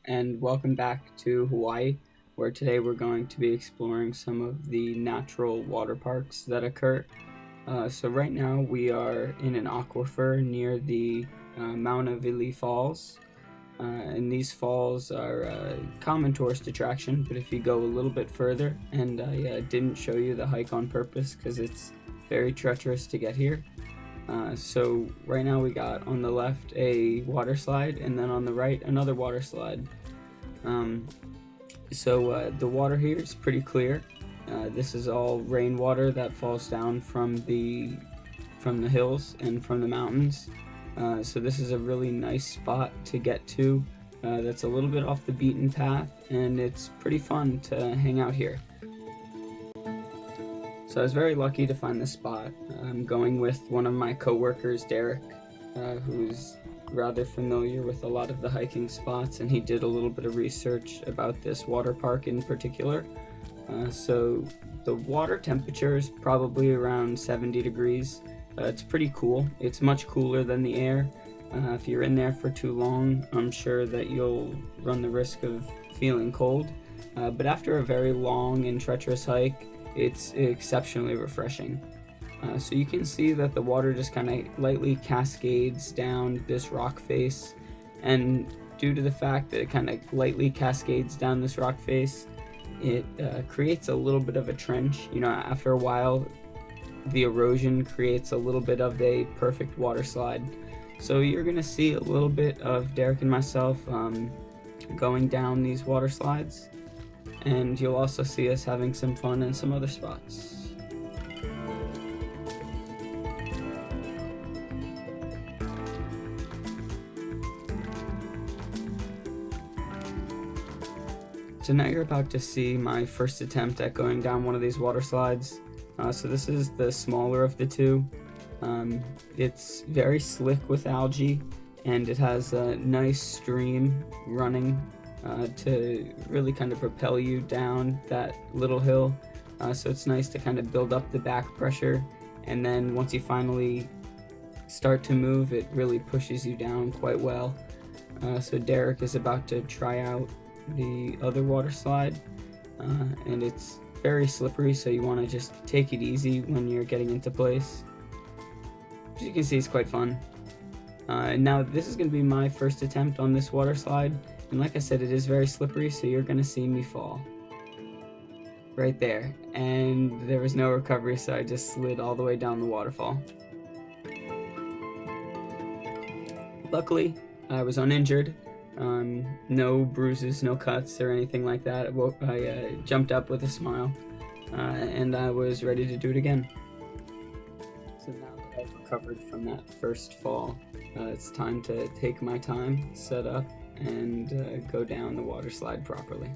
and welcome back to Hawaii, where today we're going to be exploring some of the natural water parks that occur. So right now we are in an aquifer near the Maunawili Falls, and these falls are a common tourist attraction, but if you go a little bit further, and I didn't show you the hike on purpose because it's very treacherous to get here. So right now we got on the left a water slide, and then on the right another water slide. Um, the water here is pretty clear. This is all rainwater that falls down from the hills and from the mountains. So this is a really nice spot to get to. That's a little bit off the beaten path, and it's pretty fun to hang out here. So I was very lucky to find this spot. I'm going with one of my coworkers, Derek, who's rather familiar with a lot of the hiking spots, and he did a little bit of research about this water park in particular. So the water temperature is probably around 70 degrees. It's pretty cool. It's much cooler than the air. If you're in there for too long, I'm sure that you'll run the risk of feeling cold. But after a very long and treacherous hike, it's exceptionally refreshing. So you can see that the water just kind of lightly cascades down this rock face, and due to the fact that it kind of lightly cascades down this rock face, it creates a little bit of a trench. After a while, the erosion creates a little bit of a perfect water slide. So you're gonna see a little bit of Derek and myself going down these water slides, and you'll also see us having some fun in some other spots. So now you're about to see my first attempt at going down one of these water slides. So this is the smaller of the two. It's very slick with algae, and it has a nice stream running to really kind of propel you down that little hill. So it's nice to kind of build up the back pressure, and then once you finally start to move, it really pushes you down quite well. So Derek is about to try out the other water slide, and it's very slippery, so you want to just take it easy when you're getting into place. As you can see, it's quite fun. Now this is going to be my first attempt on this water slide, and like I said, it is very slippery, so you're going to see me fall right there, and there was no recovery, so I just slid all the way down the waterfall. Luckily, I was uninjured. No bruises, no cuts or anything like that. I jumped up with a smile, and I was ready to do it again. So now that I've recovered from that first fall, it's time to take my time, set up, and go down the water slide properly.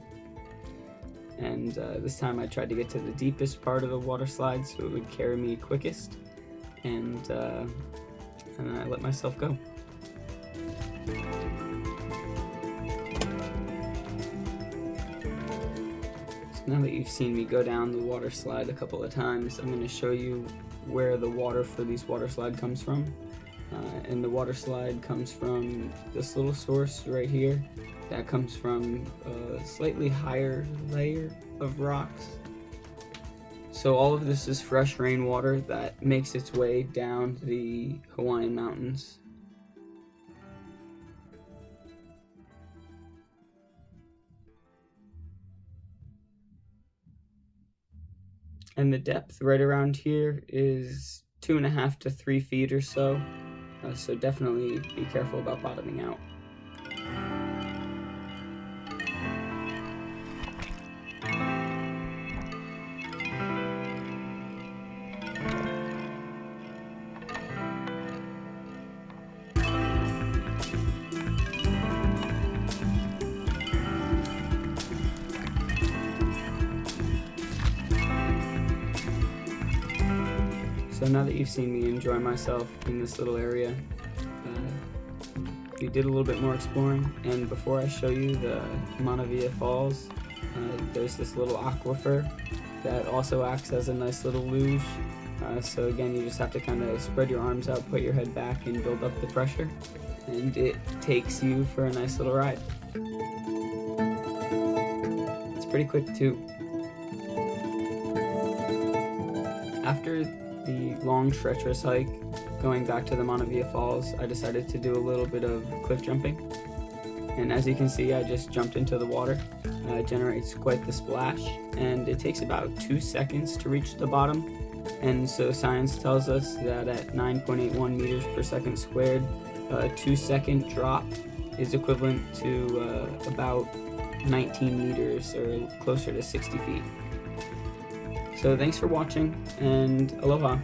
And this time I tried to get to the deepest part of the water slide so it would carry me quickest, and I let myself go. Now that you've seen me go down the water slide a couple of times, I'm going to show you where the water for these water slide comes from. And the water slide comes from this little source right here that comes from a slightly higher layer of rocks. So all of this is fresh rainwater that makes its way down the Hawaiian mountains. And the depth right around here is 2.5 to 3 feet or so. So definitely be careful about bottoming out. So now that you've seen me enjoy myself in this little area, we did a little bit more exploring, and before I show you the Maunawili Falls, there's this little aquifer that also acts as a nice little luge. So again, you just have to kind of spread your arms out, put your head back, and build up the pressure, and it takes you for a nice little ride. It's pretty quick too. After the long treacherous hike going back to the Maunawili Falls, I decided to do a little bit of cliff jumping. And as you can see, I just jumped into the water. It generates quite the splash, and it takes about 2 seconds to reach the bottom. And so science tells us that at 9.81 meters per second squared, a 2-second drop is equivalent to about 19 meters, or closer to 60 feet. So thanks for watching, and aloha.